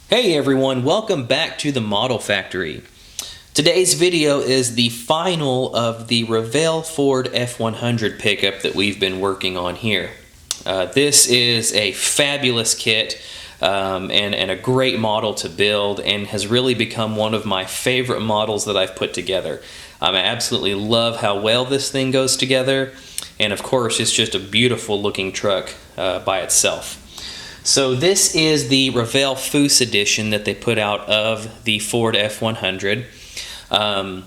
Hey everyone, welcome back to the Model Factory. Today's video is the final of the Revell Ford F100 pickup that we've been working on here. This is a fabulous kit and a great model to build, and has really become one of my favorite models that I've put together. I absolutely love how well this thing goes together, and of course it's just a beautiful looking truck by itself. So this is the Revell Foose edition that they put out of the Ford F100. And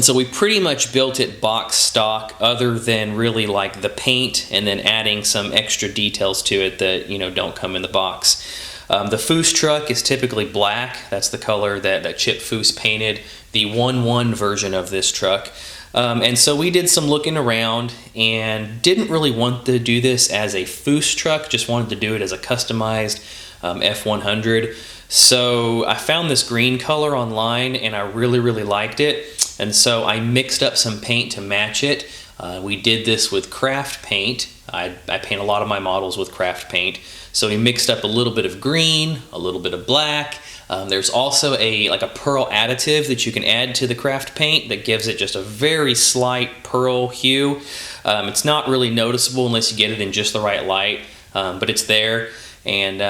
so we pretty much built it box stock, other than really like the paint and then adding some extra details to it that, you know, don't come in the box. The Foose truck is typically black. That's the color that Chip Foose painted the 1.1 version of this truck. And so we did some looking around and didn't really want to do this as a Foose truck, just wanted to do it as a customized F100. So I found this green color online and I really liked it. And so I mixed up some paint to match it. We did this with craft paint. I paint a lot of my models with craft paint. So we mixed up a little bit of green, a little bit of black. There's also a pearl additive that you can add to the craft paint that gives it just a very slight pearl hue. It's not really noticeable unless you get it in just the right light, but it's there, and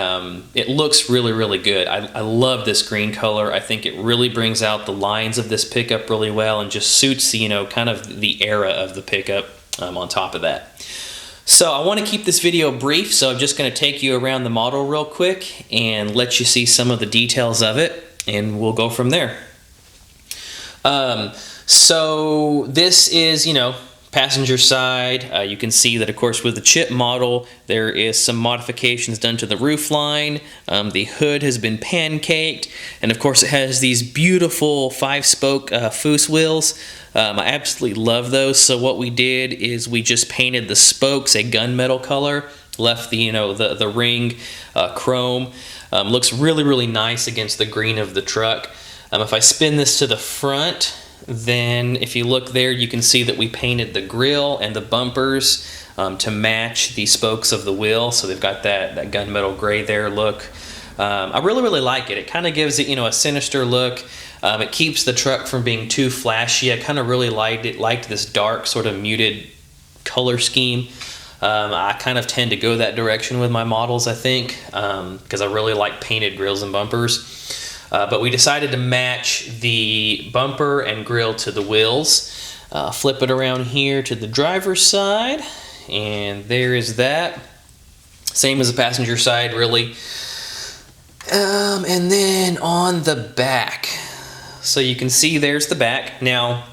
it looks really good. I love this green color. I think it really brings out the lines of this pickup really well and just suits, you know, kind of the era of the pickup on top of that. So I want to keep this video brief, so I'm just going to take you around the model real quick and let you see some of the details of it, and we'll go from there. So this is, you know, passenger side. You can see that, of course, with the Chip model, there is some modifications done to the roof line. The hood has been pancaked, and of course it has these beautiful 5-spoke Foose wheels. I absolutely love those. So what we did is we just painted the spokes a gunmetal color, left the, you know, the ring chrome. Looks really nice against the green of the truck. If I spin this to the front, then if you look there, you can see that we painted the grille and the bumpers to match the spokes of the wheel. So they've got that gunmetal gray there look. I really like it. It kind of gives it, you know, a sinister look. It keeps the truck from being too flashy. I kind of really liked this dark sort of muted color scheme. I kind of tend to go that direction with my models, I think, because I really like painted grills and bumpers. But we decided to match the bumper and grille to the wheels. Flip it around here to the driver's side, and there is that. Same as the passenger side, really. And then on the back, so you can see there's the back. Now,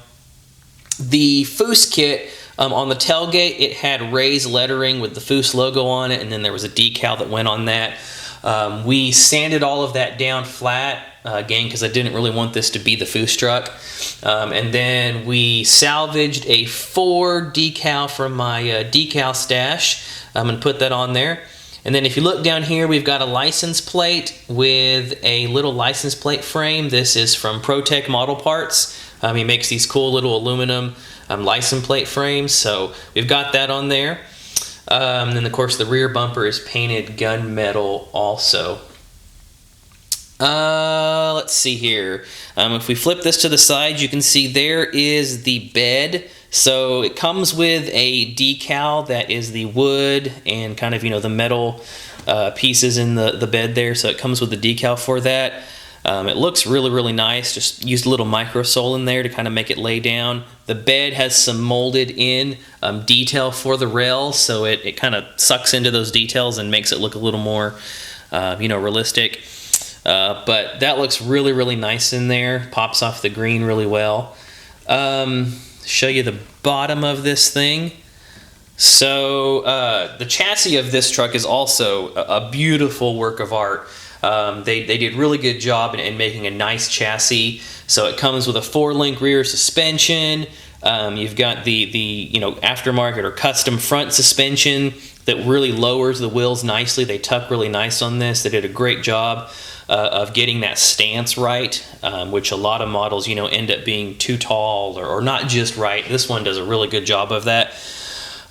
the Foose kit, on the tailgate, it had raised lettering with the Foose logo on it, and then there was a decal that went on that. We sanded all of that down flat, again, because I didn't really want this to be the Foose truck. And then we salvaged a Ford decal from my decal stash. I'm going to put that on there. And then if you look down here, we've got a license plate with a little license plate frame. This is from ProTech Model Parts. He makes these cool little aluminum license plate frames, so we've got that on there. And then, of course, the rear bumper is painted gunmetal also. Let's see here. If we flip this to the side, you can see there is the bed. So it comes with a decal that is the wood and kind of, you know, the metal pieces in the bed there. So it comes with the decal for that. It looks really nice. Just used a little micro sole in there to kind of make it lay down. The bed has some molded in detail for the rails, so it kind of sucks into those details and makes it look a little more, you know, realistic. But that looks really nice in there. Pops off the green really well. Show you the bottom of this thing. So the chassis of this truck is also a beautiful work of art. They did a really good job in making a nice chassis. So it comes with a 4-link rear suspension. You've got the you know, aftermarket or custom front suspension that really lowers the wheels nicely. They tuck really nice on this. They did a great job of getting that stance right, which a lot of models, you know, end up being too tall or not just right. This one does a really good job of that.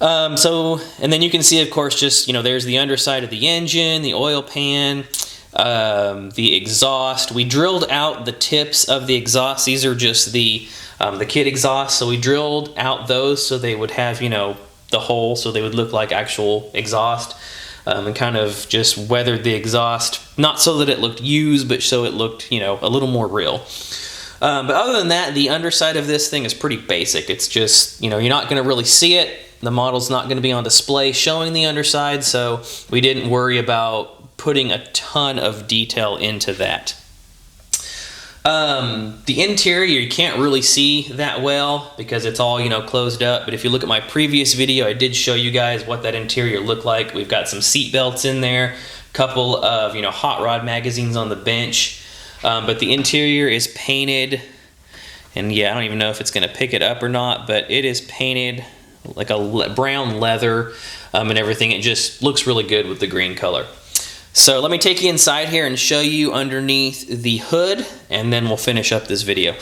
And then you can see, of course, just, you know, there's the underside of the engine, the oil pan. the exhaust. We drilled out the tips of the exhaust. These are just the kit exhaust, so we drilled out those so they would have, you know, the hole, so they would look like actual exhaust, and kind of just weathered the exhaust, not so that it looked used, but so it looked, you know, a little more real. But other than that, the underside of this thing is pretty basic. It's just, you know, you're not going to really see it. The model's not going to be on display showing the underside, so we didn't worry about putting a ton of detail into that. The interior you can't really see that well because it's all, you know, closed up, but if you look at my previous video, I did show you guys what that interior looked like. We've got some seat belts in there, a couple of, you know, hot rod magazines on the bench, but the interior is painted, and yeah, I don't even know if it's going to pick it up or not, but it is painted like a brown leather, and everything. It just looks really good with the green color. So let me take you inside here and show you underneath the hood, and then we'll finish up this video.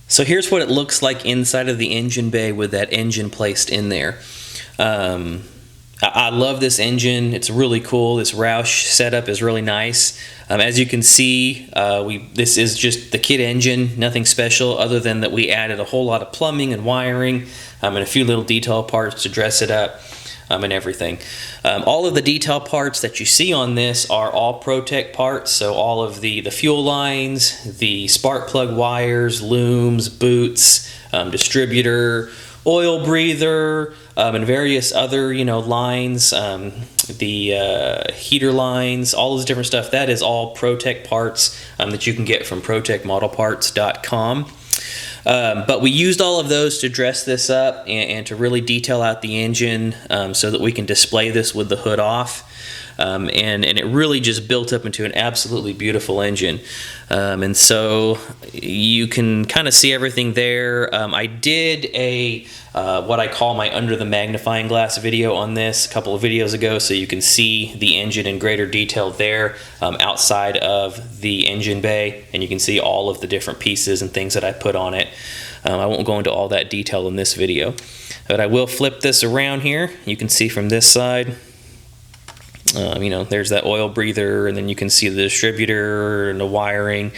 So here's what it looks like inside of the engine bay with that engine placed in there. I love this engine. It's really cool. This Roush setup is really nice. As you can see, this is just the kit engine, nothing special other than that we added a whole lot of plumbing and wiring, and a few little detail parts to dress it up. And everything. All of the detail parts that you see on this are all Protec parts, so all of the fuel lines, the spark plug wires, looms, boots, distributor, oil breather, and various other, you know, lines, the heater lines, all this different stuff. That is all Protec parts that you can get from ProtecModelParts.com. But we used all of those to dress this up and to really detail out the engine, so that we can display this with the hood off. And it really just built up into an absolutely beautiful engine. And so you can kind of see everything there. I did a what I call my under the magnifying glass video on this a couple of videos ago, so you can see the engine in greater detail there, outside of the engine bay, and you can see all of the different pieces and things that I put on it. I won't go into all that detail in this video, but I will flip this around here. You can see from this side, you know, there's that oil breather, and then you can see the distributor and the wiring,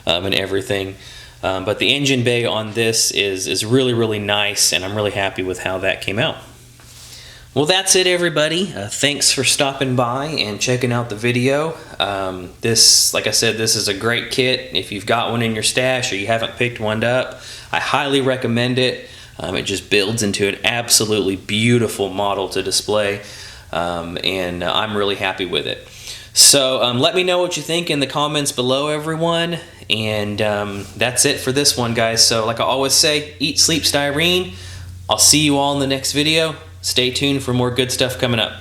and everything. But the engine bay on this is really, really nice, and I'm really happy with how that came out. Well, that's it, everybody. Thanks for stopping by and checking out the video. This, like I said, this is a great kit. If you've got one in your stash or you haven't picked one up, I highly recommend it. It just builds into an absolutely beautiful model to display. And I'm really happy with it. So let me know what you think in the comments below, everyone. And that's it for this one, guys. So like I always say, eat, sleep, styrene. I'll see you all in the next video. Stay tuned for more good stuff coming up.